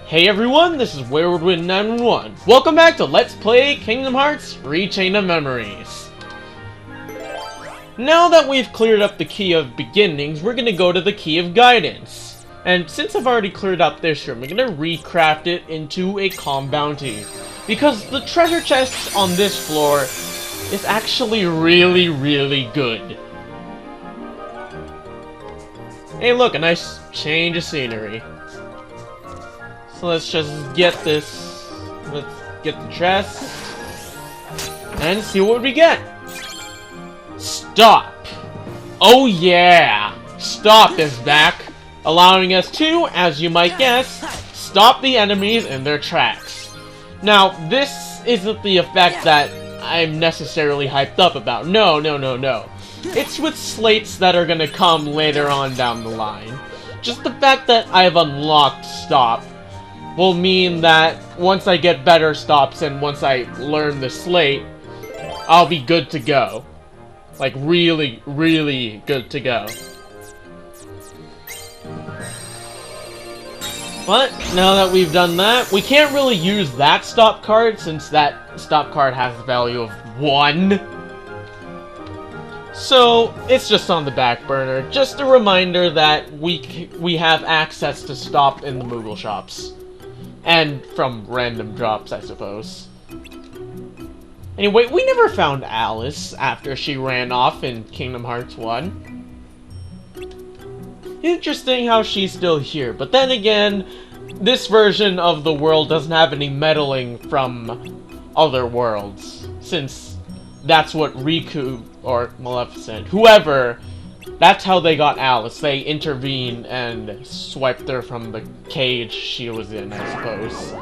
Hey everyone, this is WeirwoodWin911. Welcome back to Let's Play Kingdom Hearts Rechain of Memories. Now that we've cleared up the Key of Beginnings, we're gonna go to the Key of Guidance. And since I've already cleared up this room, I'm gonna recraft it into a calm bounty. Because the treasure chest on this floor is actually really good. Hey look, a nice change of scenery. So let's just get this. Let's get the chest. And see what we get. Stop. Oh yeah. Stop is back. Allowing us to, as you might guess, stop the enemies in their tracks. Now, this isn't the effect that I'm necessarily hyped up about. No. It's with slates that are gonna come later on down the line. Just the fact that I've unlocked stop will mean that once I get better stops and once I learn the slate, I'll be good to go. Like, really good to go. But, now that we've done that, we can't really use that stop card since that stop card has the value of 1. So, it's just on the back burner. Just a reminder that we have access to stop in the Moogle shops. And from random drops, I suppose. Anyway, we never found Alice after she ran off in Kingdom Hearts 1. Interesting how she's still here, but then again, this version of the world doesn't have any meddling from other worlds, since that's what Riku, or Maleficent, whoever, that's how they got Alice. They intervened and swiped her from the cage she was in, I suppose.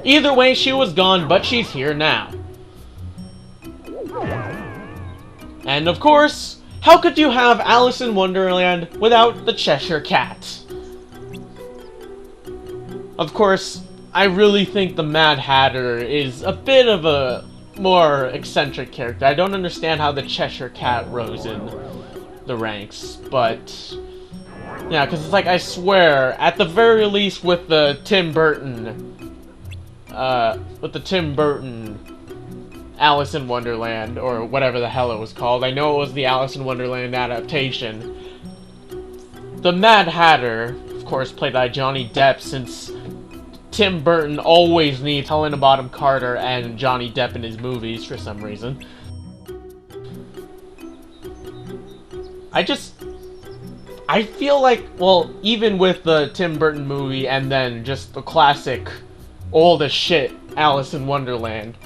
Either way, she was gone, but she's here now. And of course, how could you have Alice in Wonderland without the Cheshire Cat? Of course, I really think the Mad Hatter is a bit of a more eccentric character. I don't understand how the Cheshire Cat rose in the ranks, but yeah, because it's like, I swear, at the very least with the Tim Burton Alice in Wonderland, or whatever the hell it was called, I know it was the Alice in Wonderland adaptation, the Mad Hatter, of course, played by Johnny Depp, since Tim Burton always needs Helena Bonham Carter and Johnny Depp in his movies for some reason. I feel like, well, even with the Tim Burton movie and then just the classic old as shit Alice in Wonderland,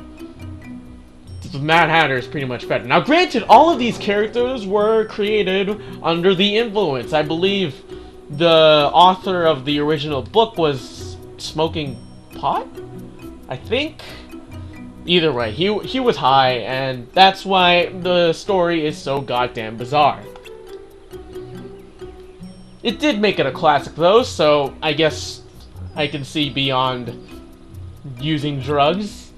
the Mad Hatter is pretty much better. Now granted, all of these characters were created under the influence. I believe the author of the original book was smoking pot? I think? Either way, he was high, and that's why the story is so goddamn bizarre. It did make it a classic though, so I guess I can see beyond using drugs.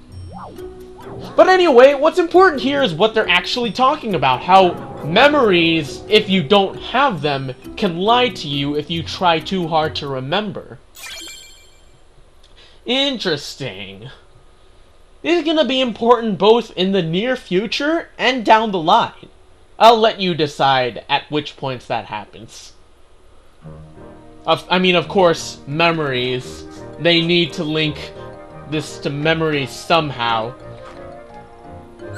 But anyway, what's important here is what they're actually talking about. How memories, if you don't have them, can lie to you if you try too hard to remember. Interesting. This is gonna be important both in the near future and down the line. I'll let you decide at which points that happens. I mean, of course, memories. They need to link this to memories somehow.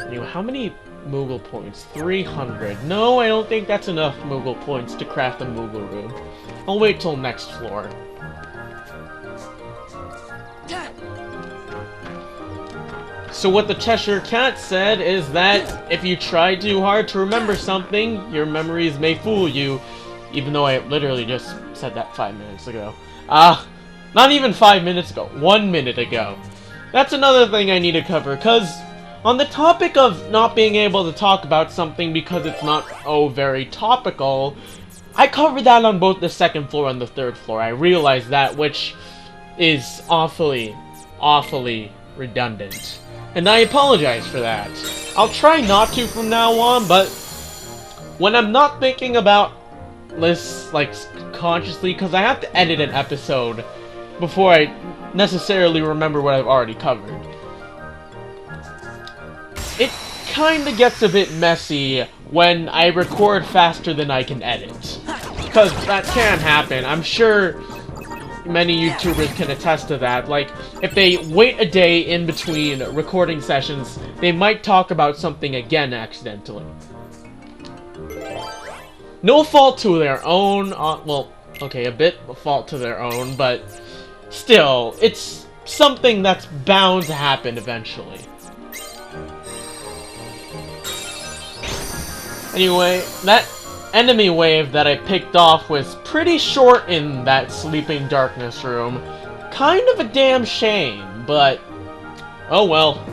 Anyway, how many Moogle points? 300. No, I don't think that's enough Moogle points to craft a Moogle room. I'll wait till next floor. So what the Cheshire Cat said is that if you try too hard to remember something, your memories may fool you. Even though I literally just said that 5 minutes ago. Not even 5 minutes ago. 1 minute ago. That's another thing I need to cover, because on the topic of not being able to talk about something because it's not, very topical, I covered that on both the second floor and the third floor. I realized that, which is awfully redundant. And I apologize for that. I'll try not to from now on, but when I'm not thinking about this, like, consciously, because I have to edit an episode before I necessarily remember what I've already covered. It kinda gets a bit messy when I record faster than I can edit. Because that can happen. I'm sure many YouTubers can attest to that. Like, if they wait a day in between recording sessions, they might talk about something again accidentally. No fault to their own, well, okay, a bit of fault to their own, but still, it's something that's bound to happen eventually. Anyway, that enemy wave that I picked off was pretty short in that sleeping darkness room. Kind of a damn shame, but oh well.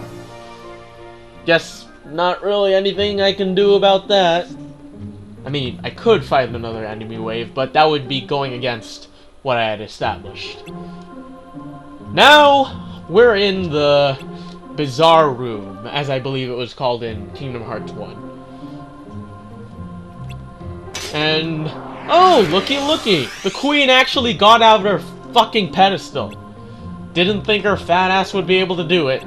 Guess not really anything I can do about that. I mean, I could fight another enemy wave, but that would be going against what I had established. Now, we're in the Bizarre Room, as I believe it was called in Kingdom Hearts 1. And, oh, looky looky! The queen actually got out of her fucking pedestal. Didn't think her fat ass would be able to do it.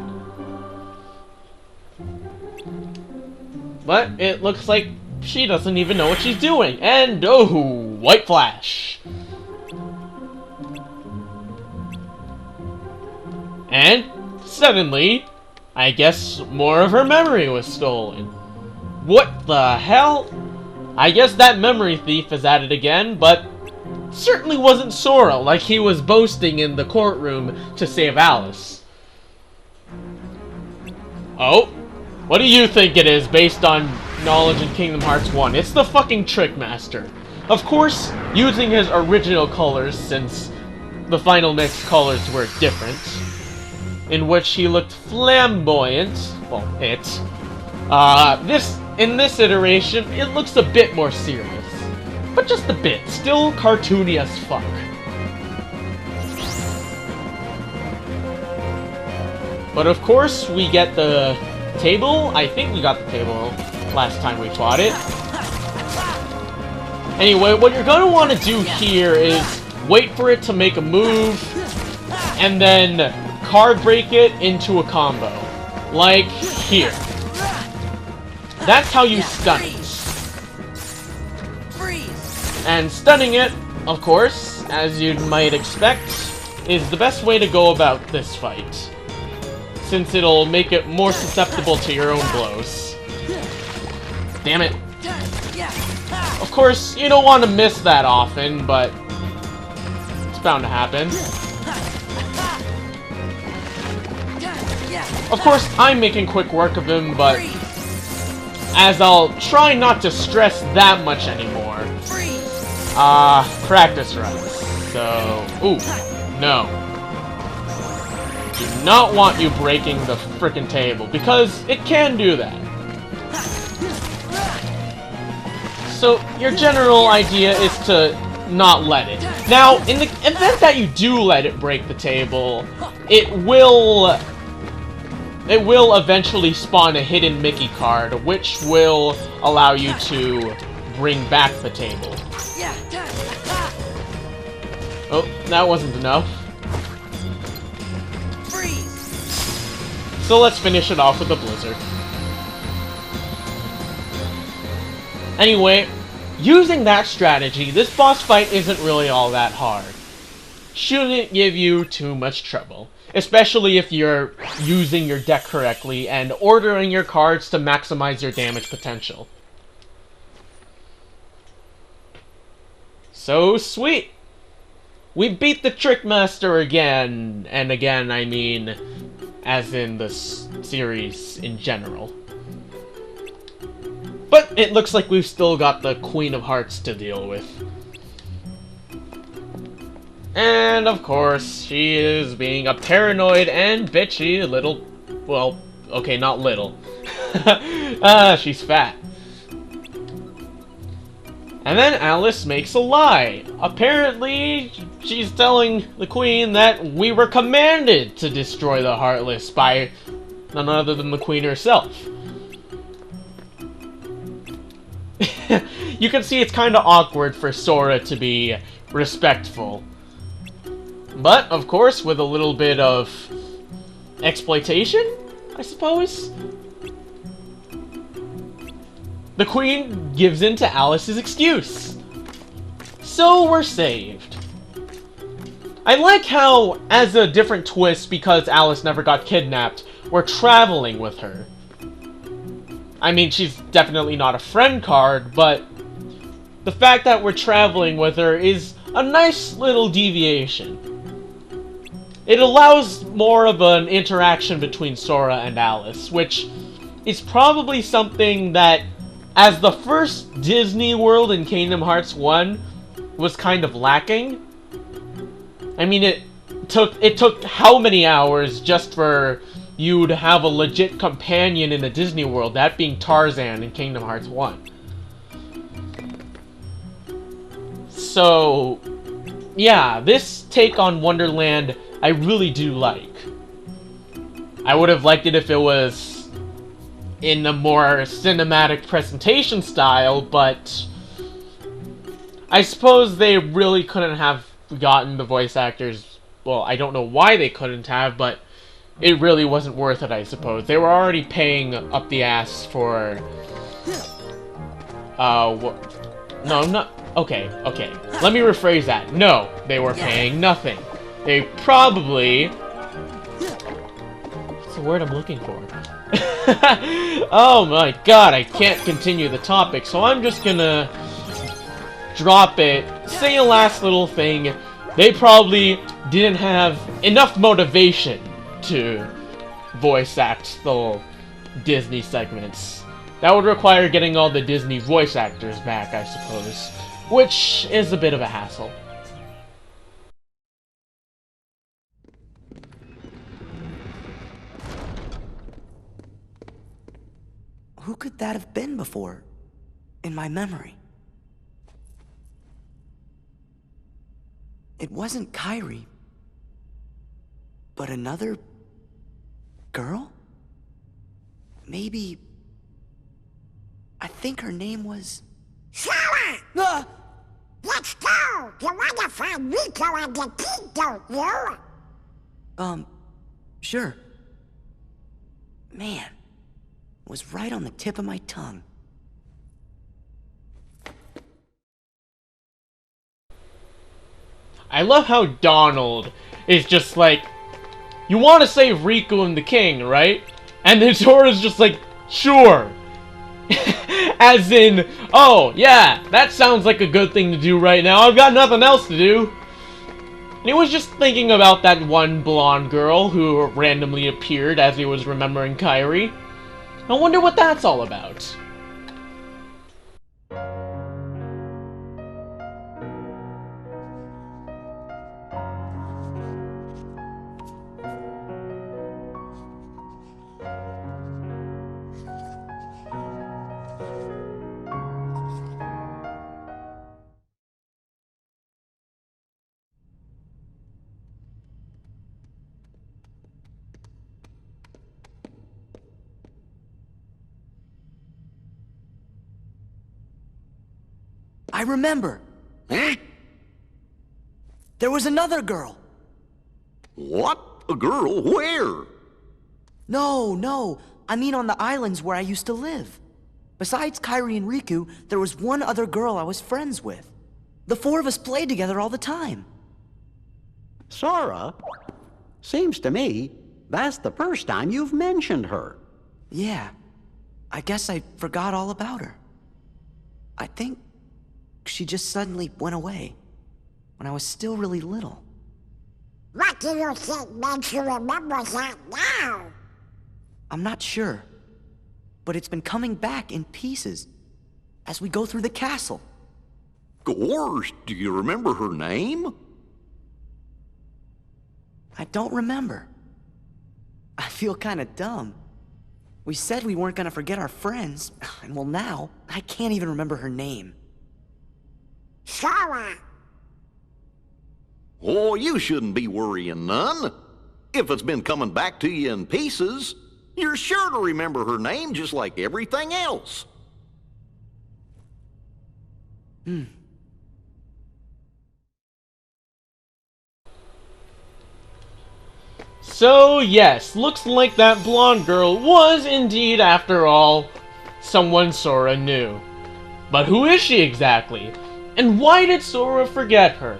But it looks like she doesn't even know what she's doing. And, oh, white flash. And, suddenly, I guess more of her memory was stolen. What the hell? I guess that memory thief is at it again, but certainly wasn't Sora like he was boasting in the courtroom to save Alice. Oh, what do you think it is based on knowledge in Kingdom Hearts 1? It's the fucking Trickmaster. Of course, using his original colors since the final mix colors were different, in which he looked flamboyant. Well, in this iteration, it looks a bit more serious. But just a bit. Still cartoony as fuck. But of course, we get the table. I think we got the table last time we fought it. Anyway, what you're going to want to do here is wait for it to make a move, and then card break it into a combo. Like here. That's how you stun it. And stunning it, of course, as you might expect, is the best way to go about this fight, since it'll make it more susceptible to your own blows. Damn it. Of course, you don't want to miss that often, but it's bound to happen. Of course, I'm making quick work of him, but as I'll try not to stress that much anymore. Practice runs. So, ooh, no. Do not want you breaking the frickin' table, because it can do that. So, your general idea is to not let it. Now, in the event that you do let it break the table, it will eventually spawn a hidden Mickey card, which will allow you to bring back the table. Oh, that wasn't enough. So let's finish it off with a blizzard. Anyway, using that strategy, this boss fight isn't really all that hard. Shouldn't give you too much trouble. Especially if you're using your deck correctly and ordering your cards to maximize your damage potential. So sweet! We beat the Trickmaster again, and again I mean as in the series in general. But it looks like we've still got the Queen of Hearts to deal with. And of course, she is being a paranoid and bitchy little... Well, okay, not little. She's fat. And then Alice makes a lie. Apparently, she's telling the Queen that we were commanded to destroy the Heartless by none other than the Queen herself. You can see it's kind of awkward for Sora to be respectful. But, of course, with a little bit of exploitation, I suppose? The Queen gives in to Alice's excuse. So we're saved. I like how, as a different twist, because Alice never got kidnapped, we're traveling with her. I mean, she's definitely not a friend card, but the fact that we're traveling with her is a nice little deviation. It allows more of an interaction between Sora and Alice, which is probably something that, as the first Disney World in Kingdom Hearts 1, was kind of lacking. I mean, it took how many hours just for you to have a legit companion in a Disney World, that being Tarzan in Kingdom Hearts 1. So, yeah, this take on Wonderland I really do like. I would have liked it if it was in a more cinematic presentation style, but I suppose they really couldn't have gotten the voice actors. Well, I don't know why they couldn't have, but it really wasn't worth it, I suppose. They were already paying up the ass for... No, not... Okay. Let me rephrase that. No, they were paying nothing. They probably... What's the word I'm looking for? Oh my god, I can't continue the topic, so I'm just gonna drop it, say a last little thing. They probably didn't have enough motivation to voice act the Disney segments. That would require getting all the Disney voice actors back, I suppose, which is a bit of a hassle. Who could that have been before, in my memory? It wasn't Kairi, but another girl? Maybe... I think her name was... Sora! Let's go! You wanna find Rico and the kid, don't you? Sure. Man, it was right on the tip of my tongue. I love how Donald is just like, you want to save Riku and the king, right? And then Sora's just like, sure. As in, oh, yeah, that sounds like a good thing to do right now. I've got nothing else to do. And he was just thinking about that one blonde girl who randomly appeared as he was remembering Kairi. I wonder what that's all about. I remember. Huh? There was another girl. What? A girl? Where? No. I mean on the islands where I used to live. Besides Kairi and Riku, there was one other girl I was friends with. The four of us played together all the time. Sora? Seems to me that's the first time you've mentioned her. Yeah, I guess I forgot all about her. I think she just suddenly went away when I was still really little. What do you think makes you remember that now? I'm not sure, but it's been coming back in pieces as we go through the castle. Gorge, do you remember her name? I don't remember. I feel kinda dumb. We said we weren't gonna forget our friends, and well now, I can't even remember her name. Sora! Oh, you shouldn't be worrying none. If it's been coming back to you in pieces, you're sure to remember her name just like everything else. So yes, looks like that blonde girl was indeed, after all, someone Sora knew. But who is she exactly? And why did Sora forget her?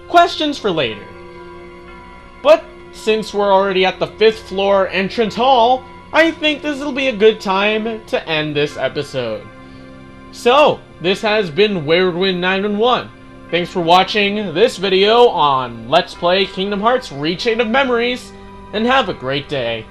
Questions for later. But since we're already at the 5th floor entrance hall, I think this will be a good time to end this episode. So, this has been Weirdwind 911. Thanks for watching this video on Let's Play Kingdom Hearts Rechain of Memories, and have a great day.